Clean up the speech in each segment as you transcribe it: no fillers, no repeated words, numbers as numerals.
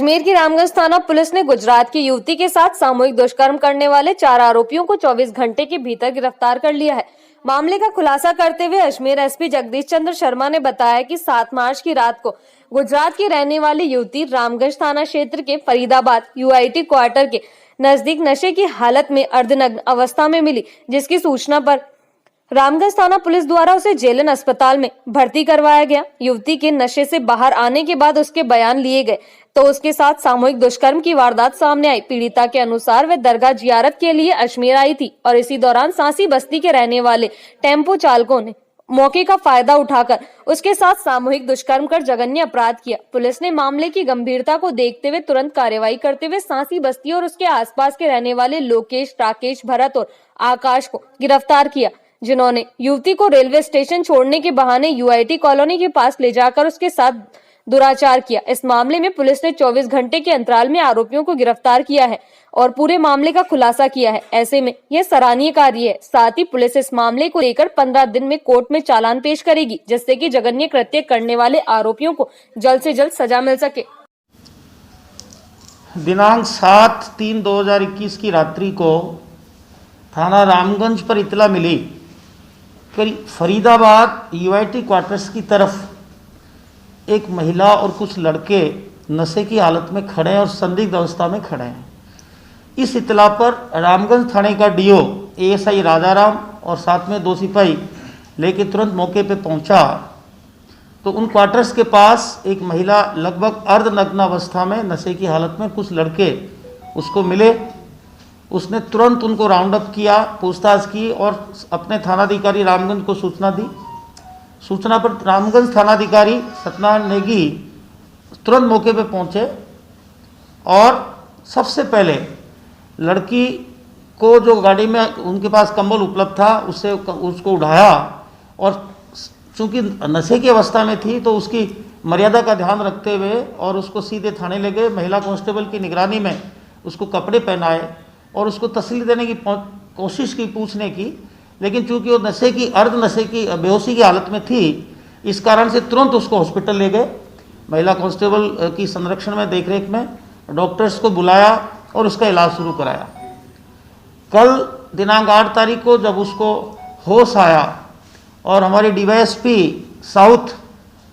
अजमेर की रामगंज थाना पुलिस ने गुजरात की युवती के साथ सामूहिक दुष्कर्म करने वाले 4 आरोपियों को 24 घंटे के भीतर गिरफ्तार कर लिया है। मामले का खुलासा करते हुए अजमेर एसपी जगदीश चंद्र शर्मा ने बताया कि 7 मार्च की रात को गुजरात की रहने वाली युवती रामगंज थाना क्षेत्र के फरीदाबाद यूआईटी क्वार्टर के नजदीक नशे की हालत में अर्धनग्न अवस्था में मिली, जिसकी सूचना पर रामगंज थाना पुलिस द्वारा उसे जेलन अस्पताल में भर्ती करवाया गया। युवती के नशे से बाहर आने के बाद उसके बयान लिए गए तो उसके साथ सामूहिक दुष्कर्म की वारदात सामने आई। पीड़िता के अनुसार वह दरगाह जियारत के लिए अजमेर आई थी और इसी दौरान सांसी बस्ती के रहने वाले टेम्पो चालकों ने मौके का फायदा उठाकर उसके साथ सामूहिक दुष्कर्म कर जघन्य अपराध किया। पुलिस ने मामले की गंभीरता को देखते हुए तुरंत कार्रवाई करते हुए सांसी बस्ती और उसके आसपास के रहने वाले लोकेश, राकेश, भरत और आकाश को गिरफ्तार किया, जिन्होंने युवती को रेलवे स्टेशन छोड़ने के बहाने यूआईटी कॉलोनी के पास ले जाकर उसके साथ दुराचार किया। इस मामले में पुलिस ने 24 घंटे के अंतराल में आरोपियों को गिरफ्तार किया है और पूरे मामले का खुलासा किया है। ऐसे में यह सराहनीय कार्य है। साथ ही पुलिस इस मामले को लेकर 15 दिन में कोर्ट में चालान पेश करेगी, जिससे कि जघन्य कृत्य करने वाले आरोपियों को जल्द से जल्द सजा मिल सके। दिनांक 7/3/2021 की रात्रि को थाना रामगंज पर इतला मिली कि फरीदाबाद यूआईटी क्वार्टर्स की तरफ एक महिला और कुछ लड़के नशे की हालत में खड़े हैं और संदिग्ध अवस्था में खड़े हैं। इस इतला पर रामगंज थाने का डीओ एएसआई राजाराम और साथ में 2 सिपाही लेके तुरंत मौके पे पहुंचा तो उन क्वार्टर्स के पास एक महिला लगभग अर्धनग्न अवस्था में नशे की हालत में कुछ लड़के उसको मिले। उसने तुरंत उनको राउंड अप किया, पूछताछ की और अपने थानाधिकारी रामगंज को सूचना दी। सूचना पर रामगंज थानाधिकारी सत्यनारायण नेगी तुरंत मौके पर पहुंचे और सबसे पहले लड़की को, जो गाड़ी में उनके पास कंबल उपलब्ध था, उससे उसको उठाया और चूंकि नशे की अवस्था में थी तो उसकी मर्यादा का ध्यान रखते हुए और उसको सीधे थाने ले गए। महिला कांस्टेबल की निगरानी में उसको कपड़े पहनाए और उसको तसल्ली देने की कोशिश की, पूछने की, लेकिन चूंकि वो नशे की, अर्ध नशे की, बेहोशी की हालत में थी, इस कारण से तुरंत उसको हॉस्पिटल ले गए। महिला कांस्टेबल की संरक्षण में, देखरेख में डॉक्टर्स को बुलाया और उसका इलाज शुरू कराया। कल दिनांक 8 तारीख को जब उसको होश आया और हमारी डीवाईएसपी साउथ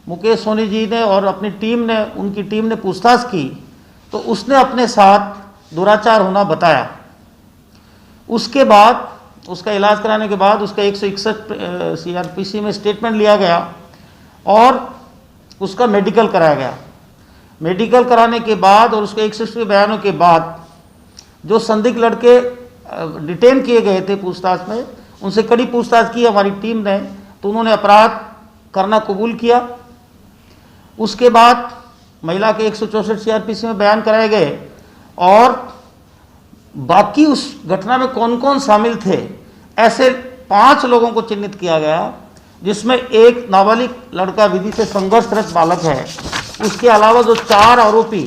मुकेश सोनी जी ने और अपनी टीम ने, उनकी टीम ने पूछताछ की तो उसने अपने साथ दुराचार होना बताया। उसके बाद उसका इलाज कराने के बाद उसका 161 सीआरपीसी में स्टेटमेंट लिया गया और उसका मेडिकल कराया गया। मेडिकल कराने के बाद और उसके 160 बयानों के बाद जो संदिग्ध लड़के डिटेन किए गए थे पूछताछ में, उनसे कड़ी पूछताछ की हमारी टीम ने, तो उन्होंने अपराध करना कबूल किया। उसके बाद महिला के 164 सीआरपीसी में बयान कराए गए और बाकी उस घटना में कौन कौन शामिल थे, ऐसे 5 लोगों को चिन्हित किया गया, जिसमें एक नाबालिग लड़का, विधि से संघर्षरत बालक है। उसके अलावा जो 4 आरोपी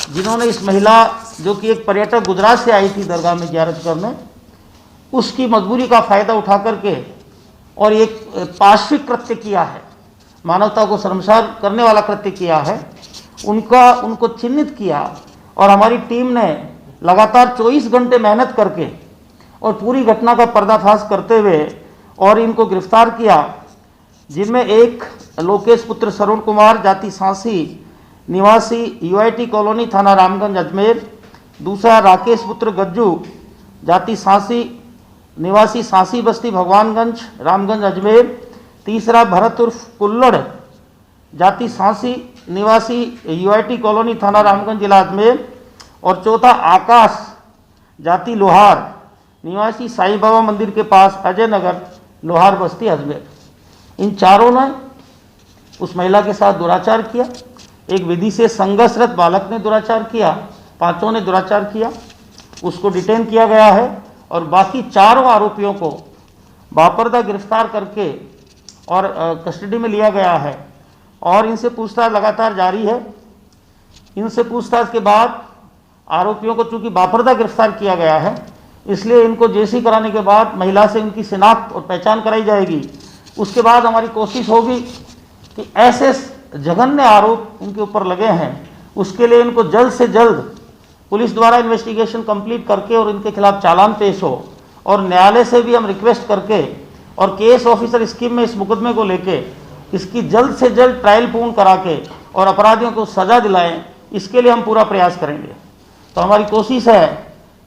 जिन्होंने इस महिला, जो कि एक पर्यटक गुजरात से आई थी दरगाह में जियारत करने, उसकी मजबूरी का फायदा उठा करके और एक पार्श्विक कृत्य किया है, मानवता को शर्मसार करने वाला कृत्य किया है, उनको चिन्हित किया और हमारी टीम ने लगातार 24 घंटे मेहनत करके और पूरी घटना का पर्दाफाश करते हुए और इनको गिरफ्तार किया, जिनमें एक लोकेश पुत्र श्रवण कुमार, जाति सांसी, निवासी यूआईटी कॉलोनी, थाना रामगंज अजमेर। दूसरा राकेश पुत्र गज्जू, जाति सांसी, निवासी सांसी बस्ती भगवानगंज, रामगंज अजमेर। तीसरा भरत उर्फ कुल्लड़, जाति सांसी, निवासी यूआईटी कॉलोनी, थाना रामगंज, जिला अजमेर। और चौथा आकाश, जाति लोहार, निवासी साईं बाबा मंदिर के पास अजय नगर, लोहार बस्ती, अजमेर। इन चारों ने उस महिला के साथ दुराचार किया। एक विधि से संघर्षरत बालक ने दुराचार किया, 5 ने दुराचार किया, उसको डिटेन किया गया है और बाकी 4 आरोपियों को बापर्दा गिरफ्तार करके और कस्टडी में लिया गया है और इनसे पूछताछ लगातार जारी है। इनसे पूछताछ के बाद आरोपियों को चूंकि बापर्दा गिरफ्तार किया गया है, इसलिए इनको जेसी कराने के बाद महिला से उनकी शिनाख्त और पहचान कराई जाएगी। उसके बाद हमारी कोशिश होगी कि ऐसे जघन्य आरोप उनके ऊपर लगे हैं उसके लिए इनको जल्द से जल्द पुलिस द्वारा इन्वेस्टिगेशन कंप्लीट करके और इनके खिलाफ चालान पेश हो, और न्यायालय से भी हम रिक्वेस्ट करके और केस ऑफिसर स्कीम में इस मुकदमे को लेके इसकी जल्द से जल्द ट्रायल पूर्ण करा के और अपराधियों को सजा दिलाएं, इसके लिए हम पूरा प्रयास करेंगे। तो हमारी कोशिश है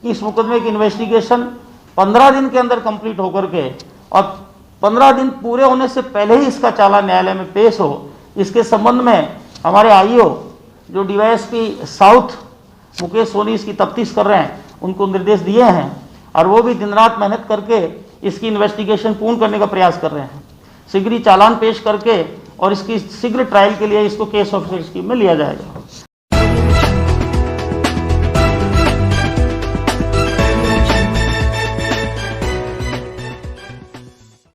कि इस मुकदमे की इन्वेस्टिगेशन 15 दिन के अंदर कंप्लीट होकर के और 15 दिन पूरे होने से पहले ही इसका चालान न्यायालय में पेश हो। इसके संबंध में हमारे आईओ जो डीवाईएसपी साउथ मुकेश सोनी इसकी तफ्तीश कर रहे हैं, उनको निर्देश दिए हैं और वो भी दिन रात मेहनत करके इसकी इन्वेस्टिगेशन पूर्ण करने का प्रयास कर रहे हैं। शीघ्र ही चालान पेश करके और इसकी शीघ्र ट्रायल के लिए इसको केस ऑफिसर स्कीम में लिया जाएगा।